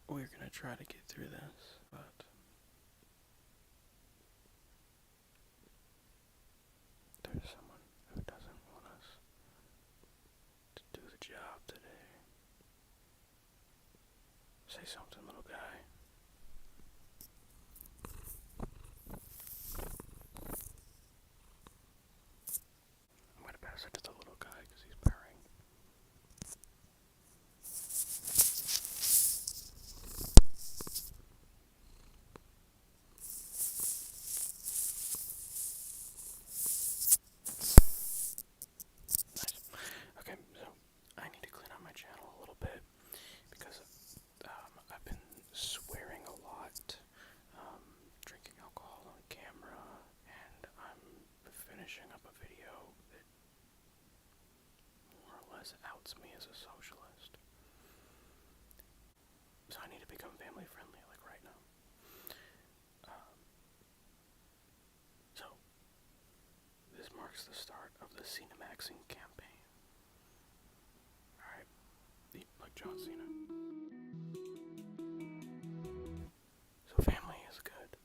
We're gonna try to get through this, but there's someone who doesn't want us to do the job today. Say something, little guy. I'm gonna pass it to the little guy because he's purring. Nice. Okay, so I need to clean up my channel a little bit because I've been swearing a lot, drinking alcohol on camera, and I'm finishing up a video that more or less outs me as a socialist. So I need to become family friendly, like right now. So this marks the start of the Cinemaxing campaign. Alright, like John Cena. So family is good,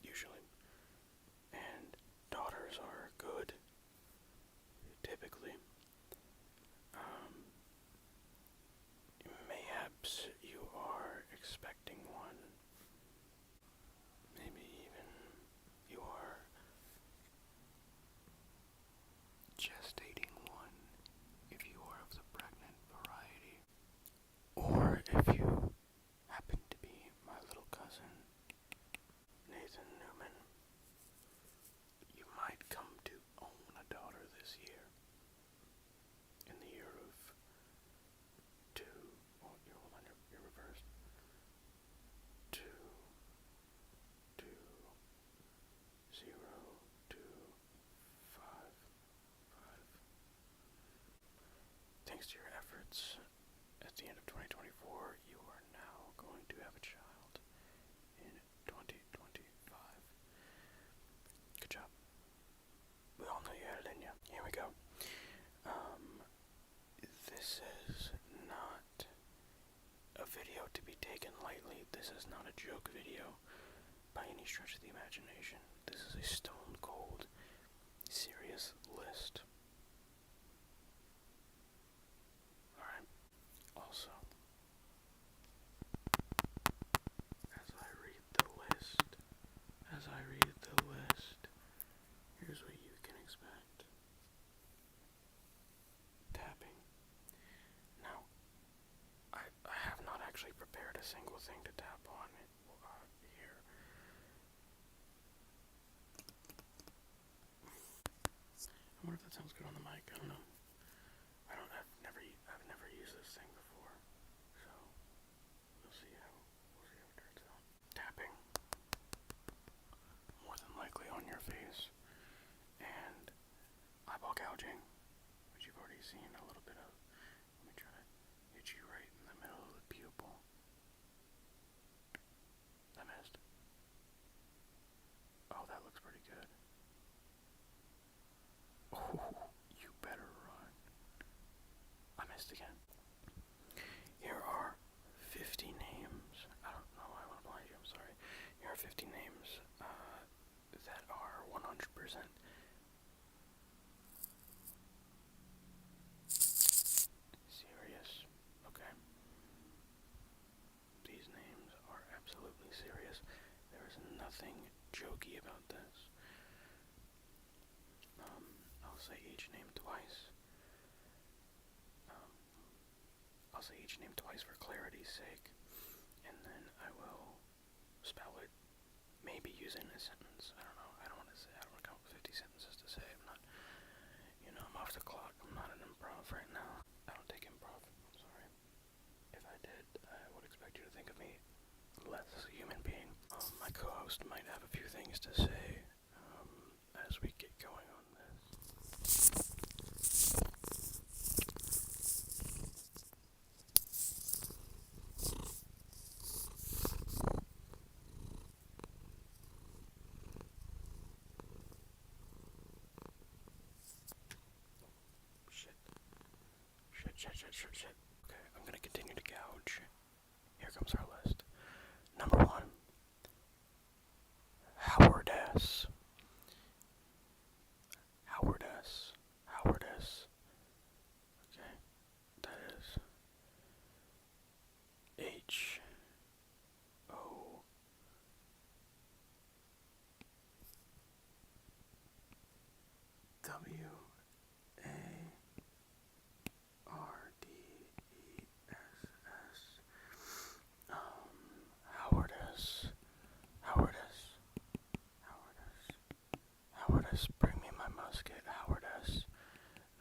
usually, and daughters are good, typically. Mayhaps you are expecting one. Maybe even you are gestating one, if you are of the pregnant variety. Or if you happen to be my little cousin, Nathan Newman, you might come to own a daughter this year. In the year of you're reversed. 22025. Thanks to your efforts, at the end of 2024, you are now going to have a child in 2025. Good job. We all know you had it in you. Here we go. This is not a video to be taken lightly. This is not a joke video by any stretch of the imagination. This is a stone cold, serious list. Alright. Also, as I read the list, here's what you can expect. Tapping. Now, I have not actually prepared a single thing to tap on here. I wonder if that sounds good on the mic. I don't know. I've never used this thing before, so we'll see how it turns out. Tapping, more than likely on your face, and eyeball gouging, which you've already seen a little bit of. Let me try to hit you right in the middle of the pupil. I missed. Oh, that looks pretty good. Oh, you better run. I missed again. Here are 50 names. I don't know why I want to blind you, I'm sorry. Here are 50 names that are 100% serious. Okay. These names are absolutely serious. There is nothing jokey about this. I'll say each name twice. I'll say each name twice for clarity's sake, and then I will spell it, maybe using a sentence. I don't know. I don't want to count 50 sentences to say. I'm not, I'm off the clock. I'm not an improv right now. I don't take improv. I'm sorry. If I did, I would expect you to think of me less as a human being. My co-host might have a few things to say as we get going on this. Shit. Okay, I'm gonna continue to gouge. comes our list. Number 1, Howardess. Howardess. Howardess. Okay, that is H O W A R D E S S. Howardess. Howardess. Howardess. Howardess, bring me my musket. Howardess.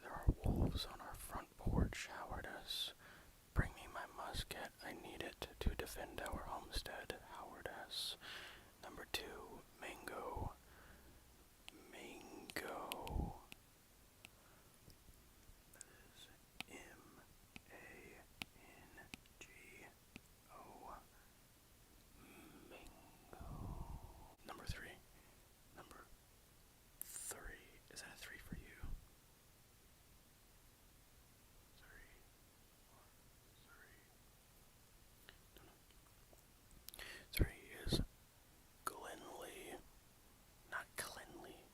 There are wolves on our front porch. Howardess. Bring me my musket. I need it to defend our homestead. Howardess. Number 2, mango. Mango. That is MANGO. Mango. Number 3. Number 3. Is that a 3 for you? 3. 3 is Glenly. Not cleanly.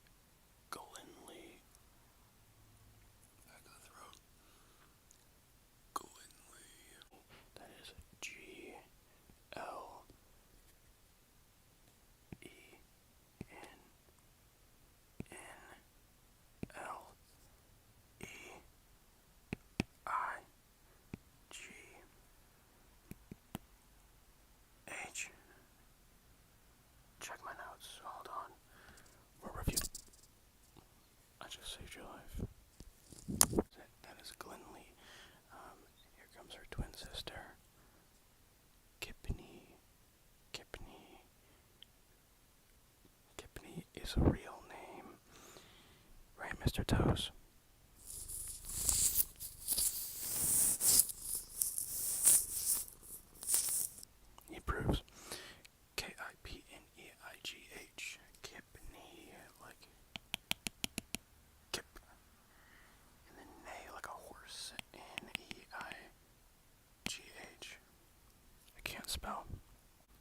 Glenly. Back of the throat. Glenly. That is GLENLEIGH. Check my notes. Hold on. More review. I just saved your life. That is Glenly. Here comes her twin sister. Kipney. Kipney. Kipney is a real name. Right, Mr. Toes? He approves. Kipneigh. Kipney. Like kip. And then neigh like a horse. Neigh. I can't spell.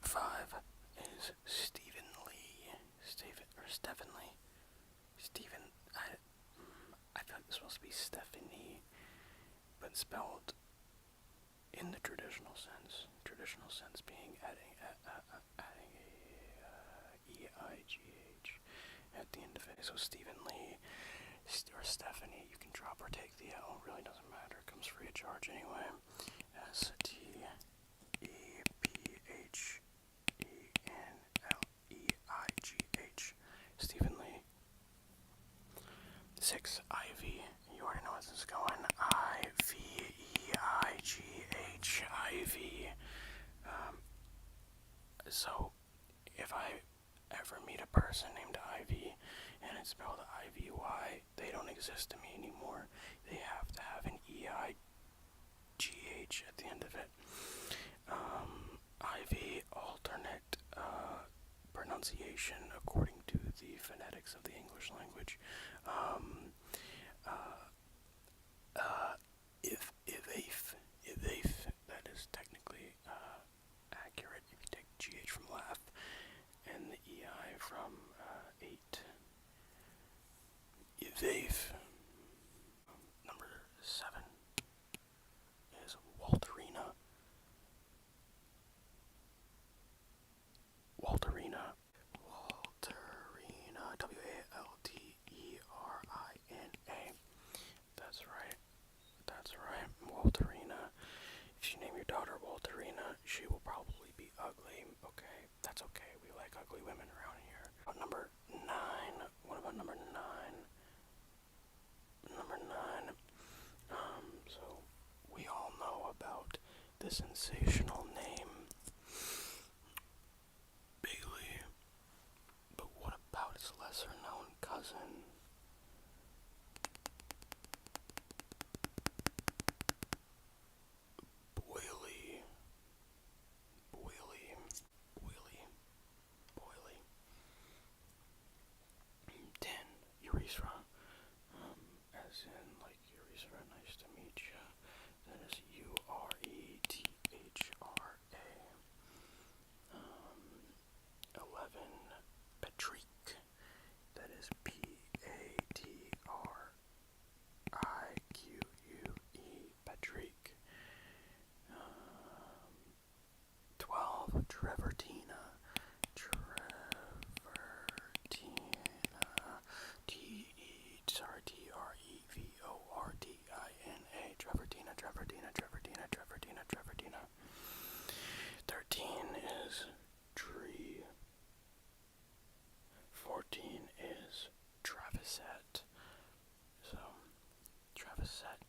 5 is Stephen Lee. Stephen Lee. Stephen. I feel like this is supposed to be Stephanie, but spelled in the traditional sense. Traditional sense being adding a EIGH at the end of it. So Stephen Lee or Stephanie, you can drop or take the L. Really doesn't matter. It comes free of charge anyway. STEPHENLEIGH. Stephen Lee. 6, Ivy. You already know where this is going. IVEIGH. Ivy. So, if I ever meet a person named Ivy and it's spelled IVY, they don't exist to me anymore. They have to have an EIGH at the end of it. Ivy, alternate pronunciation according to the phonetics of the English language. If that is technically accurate if you take GH from laugh and the EI from 8. If number 7 is Walterina. Walterina. WALTERINA. That's right. Walterina. If you name your daughter Walterina, she will probably be ugly. Okay, that's okay. We like ugly women around here. Number 9. What about number 9? Number 9. So we all know about the sensational name Bailey. But what about its lesser known cousin? Boily. 10, urethra. As in, like, urethra, nice to meet ya. That is URETHRA. Trevortina. Trevortina. 13 is tree. 14 is Travisette. So, Travisette, Travisette.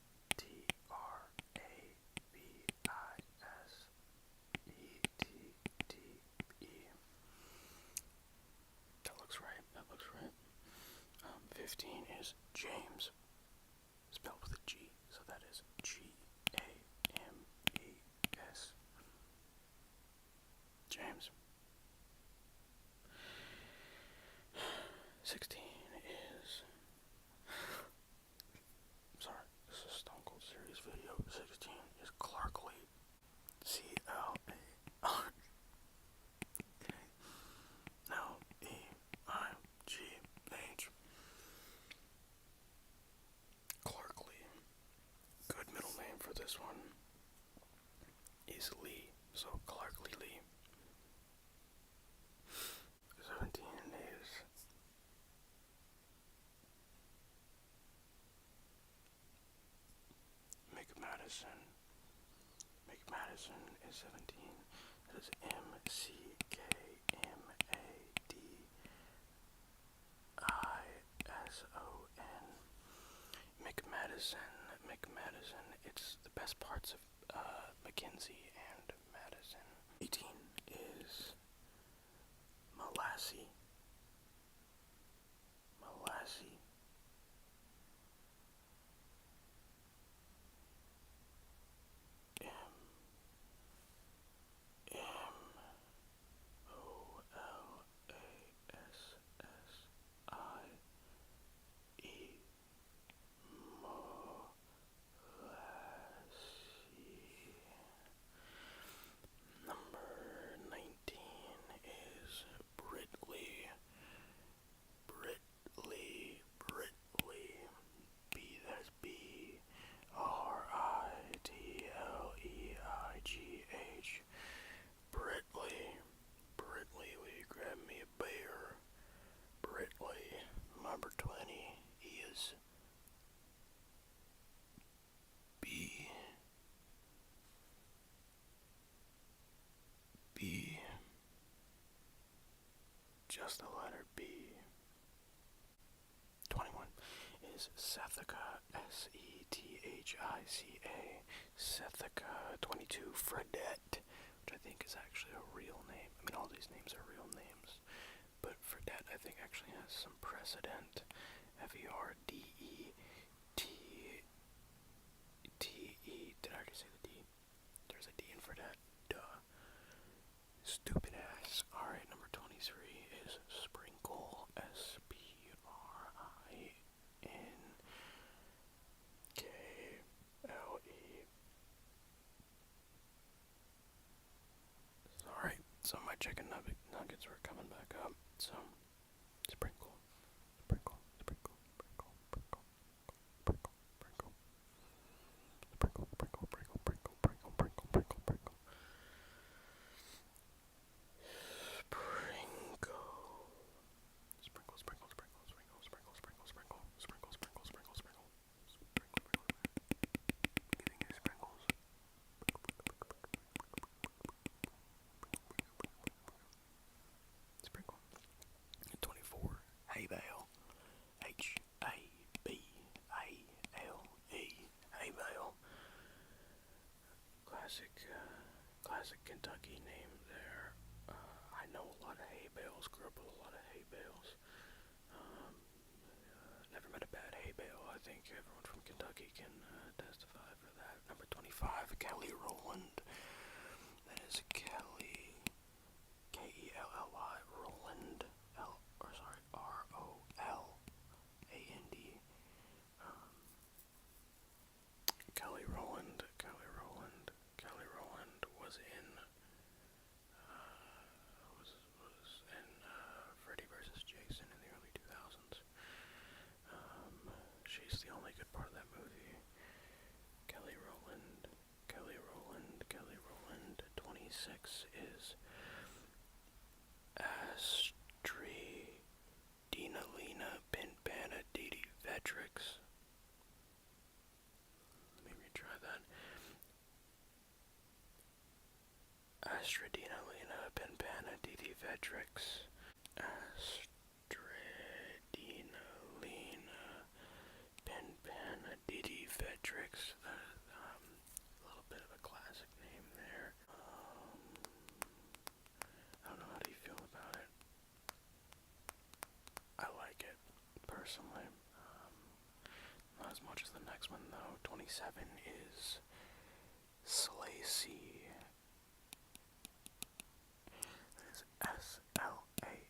That looks right. 15 is James, spelled with a G, so that is G-A-M-E-S. James. 16 is... Sorry, this is a Stone Cold Series video. 16 is Clarkley. C-L-A-R-K-L-E-I-G-H. Clarkley. Good middle name for this one is Lee, so Clarkley Lee. 17 is McMadison. McMadison is 17. That is McKmadison. McMadison. It's the best parts of Mackenzie and Madison. 18 is Molassie. Number 20 is B. Just the letter B. 21 is Sethica. S-E-T-H-I-C-A. Sethica. 22, Fredette, which I think is actually a real name. I mean, all these names are real names, but Fredette I think actually has some precedent. F-E-R-D-E-T-T-E. Did I already say the D? There's a D in Fredette. Duh. Stupid ass. Alright, number 23 is Sprinkle. S-P-R-I-N-K-L-E. Alright, so my chicken nuggets were coming back up. So, sprinkle. Sprinkle. 24. Hay bale. H-A-B-A-L-E. Hay bale. Classic Kentucky name there. I know a lot of hay bales. Grew up with a lot of hay bales. Never met a bad hay bale. I think everyone from Kentucky can testify for that. Number 25, Kelly Rowland. That is Kelly, K-E-L-L-Y, Rowland, R-O-L-A-N-D. Kelly Rowland was in Freddy vs. Jason in the early 2000s. She's the only good part of that movie. Kelly Rowland. 26 is Vedrix. Let me retry that. Astradina-lena Penpana Didi Vedrix. Astradina-lena Penpana Didi Vedrix. A little bit of a classic name there. I don't know, how do you feel about it? I like it, personally. Not as much as the next one, though. 27 is Slacy. That is Slaye.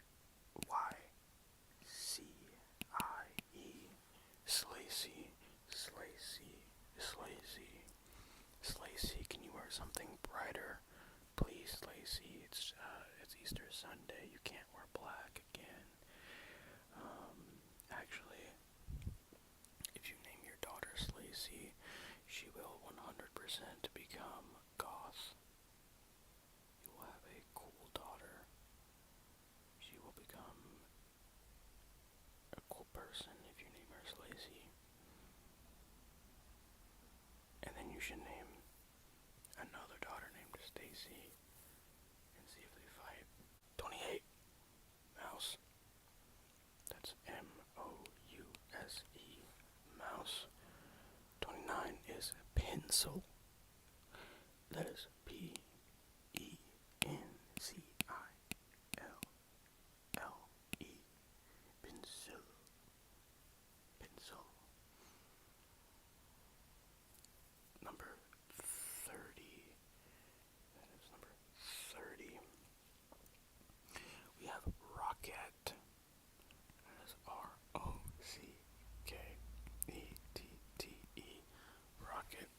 Slacy. Slacy, can you wear something brighter? Please, Slacy. It's Easter Sunday. You can't wear black again. Actually, if you name your daughter Slacy, she will 100% become goth. You will have a cool daughter. She will become a cool person if you name her Slacy. And then you should name another daughter named Stacy and see if they fight. 28, Mouse. That's M-O-U-S-E, Mouse. 29 is Pencil. That is P-E-N-C-I-L-L-E, Pencil. Number 30. That is number 30. We have Rocket. That is R-O-C-K-E-T-T-E. Rocket.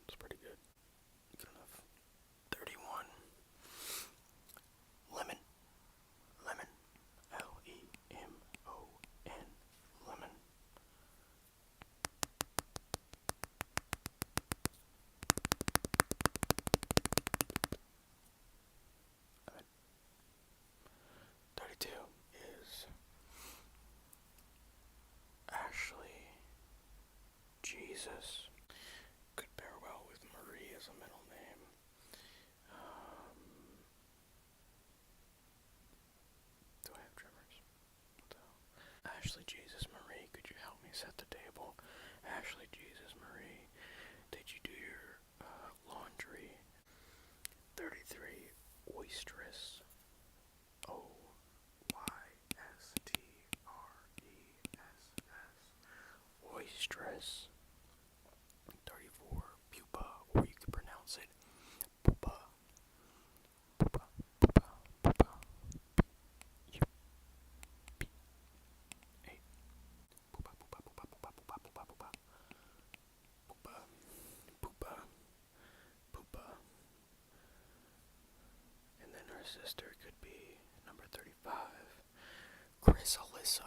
It's pretty good. Good enough. 31. Lemon. L-E-M-O-N. Lemon. 32 is Ashley. Jesus. Could pair well with Marie as a middle name. Do I have tremors? No. Ashley Jesus Marie, could you help me set the table? Ashley Jesus Marie, did you do your laundry? 33, Oystress. O-Y-S-T-R-E-S-S. Oystress. 34, Pupa, or you could pronounce it Pupa. Pupa. U-P-A. Pupa. And then her sister could be number 35, Chrysalissa.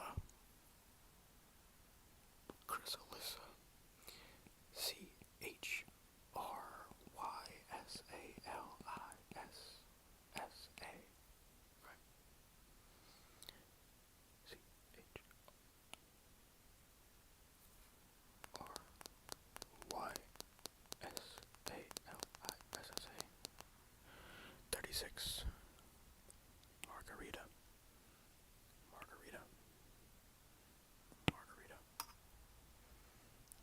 C-H-R-Y-S-A-L-I-S-S-A. Right. C-H-R-Y-S-A-L-I-S-S-A. 36, Margarita.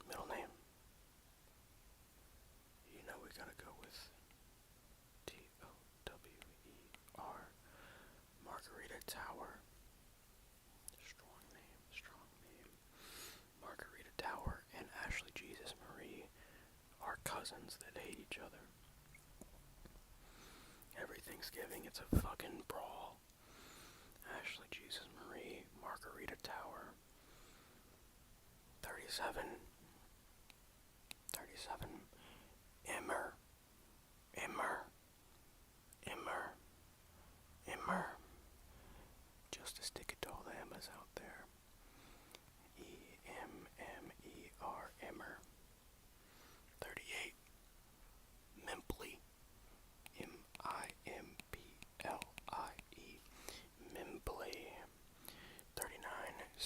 Middle name. You know we gotta go with T-O-W-E-R. Margarita Tower. Strong name. Margarita Tower and Ashley Jesus Marie are cousins that hate each other. Every Thanksgiving it's a fucking brawl. Ashley Jesus Marie, Margarita Tower. 37, Immer. Just to stick it to all the Emmas out there. E-M-M-E-R, Immer. 38, Mimply.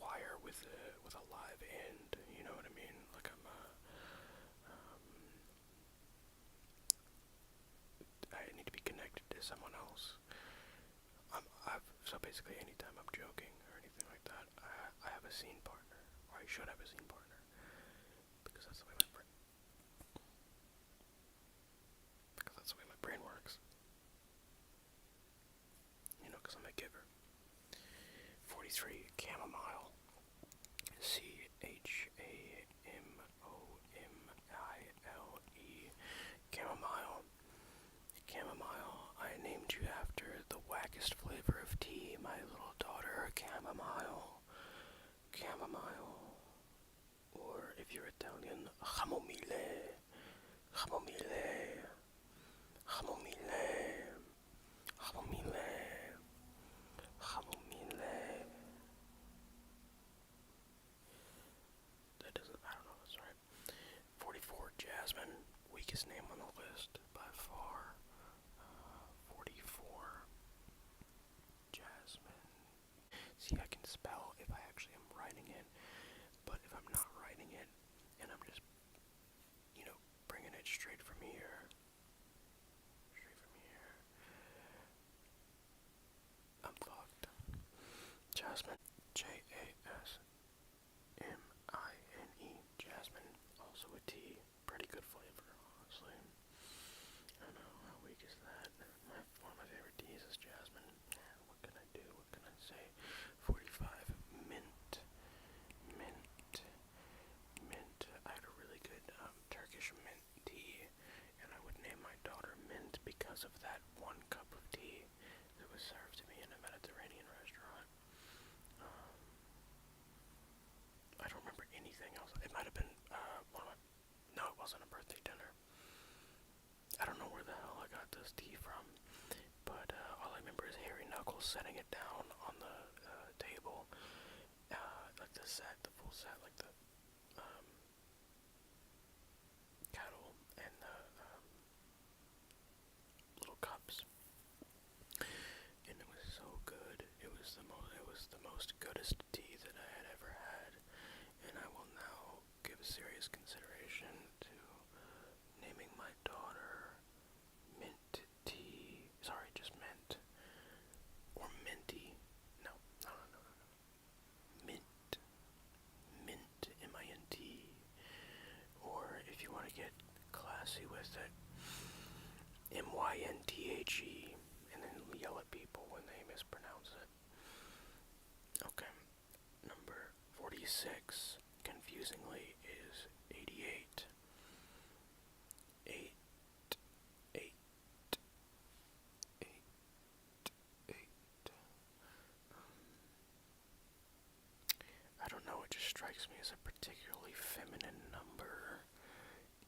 wire with a live end. You know what I mean? Like I need to be connected to someone else. So basically, anytime I'm joking or anything like that, I have a scene partner, or I should have a scene partner, because that's the way my brain works. You know, because I'm a giver. 43, chamomile. CHAMOMILE. Chamomile. Chamomile. I named you after the wackest flavor of tea, my little daughter. Chamomile. Chamomile. Or if you're Italian, chamomile. Chamomile. Chamomile. Chamomile. Chamomile. That doesn't, I don't know, that's right. 44, Jasmine. Weakest name on the list by far. 44, Jasmine. See, I can spell if I actually am writing it, but if I'm not writing it, and I'm just, bringing it straight from here, I'm fucked. Jasmine. Jasmine. Jasmine. Also a T. Pretty good flavor, honestly. I don't know, how weak is that? One of my favorite teas is jasmine. What can I do? What can I say? 45. Mint. I had a really good Turkish mint tea, and I would name my daughter Mint because of that one cup of tea that was served to me in a Mediterranean restaurant. I don't remember anything else. It might have been no, it wasn't a birthday dinner. I don't know where the hell I got this tea from, but all I remember is Harry Knuckles setting it down on the table, like the full set, like the kettle and the little cups, and it was so good. It was the most goodest tea that I had ever had, and I will now give serious consideration to naming my daughter Mint Tea. Sorry, just Mint. Or Minty. No. Mint. M-I-N-T. Or if you want to get classy with it, M-Y-N-T-H-E. And then yell at people when they mispronounce it. Okay. Number 46, confusingly, is 88. 8. I don't know, it just strikes me as a particularly feminine number.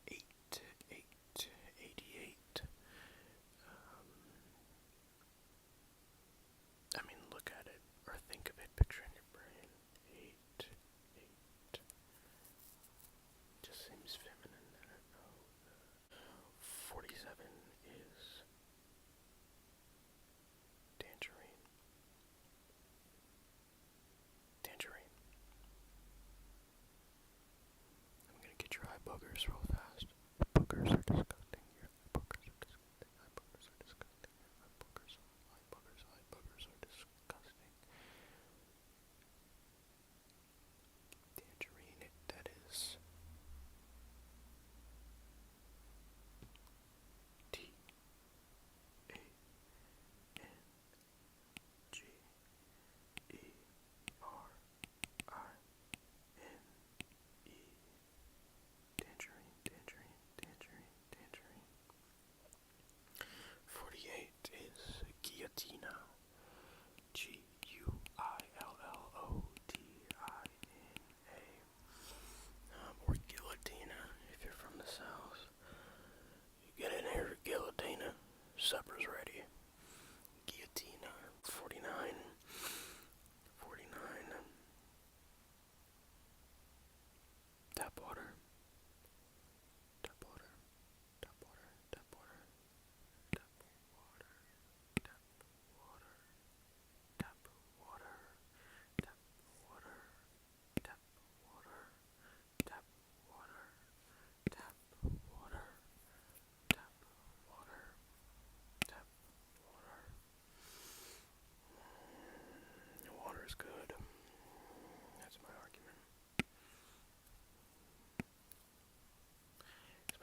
88. I mean, look at it, or think of it, picture in your brain. 8. Just seems feminine, I don't know. 47 is tangerine. I'm gonna get your eye boogers real fast. Boogers are disgusting. Your eye boogers are disgusting. Eye boogers are disgusting. Eye boogers are disgusting. Tangerine, that is. Tangerine.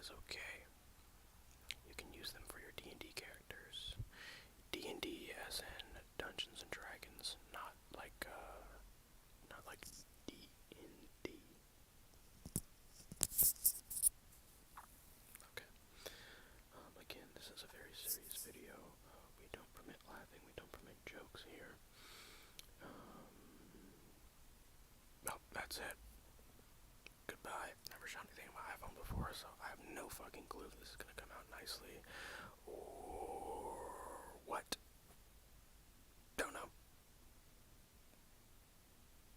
is okay. You can use them for your D&D characters. D&D as in Dungeons and Dragons, not like D&D. Okay. Again, this is a very serious video. We don't permit laughing, we don't permit jokes here. Oh, that's it. Goodbye. Never shot anything on my iPhone before, so I have no fucking clue if this is gonna come out nicely or what. Don't know.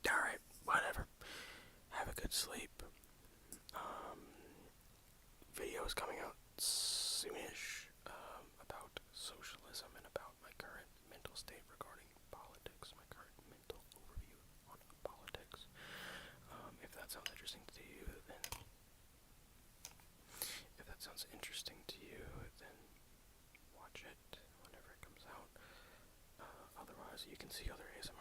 Alright, whatever. Have a good sleep. Video is coming out soonish about socialism and about my current mental state regarding politics, my current mental overview on politics. If that sounds interesting to you, then watch it whenever it comes out. Otherwise, you can see other ASMR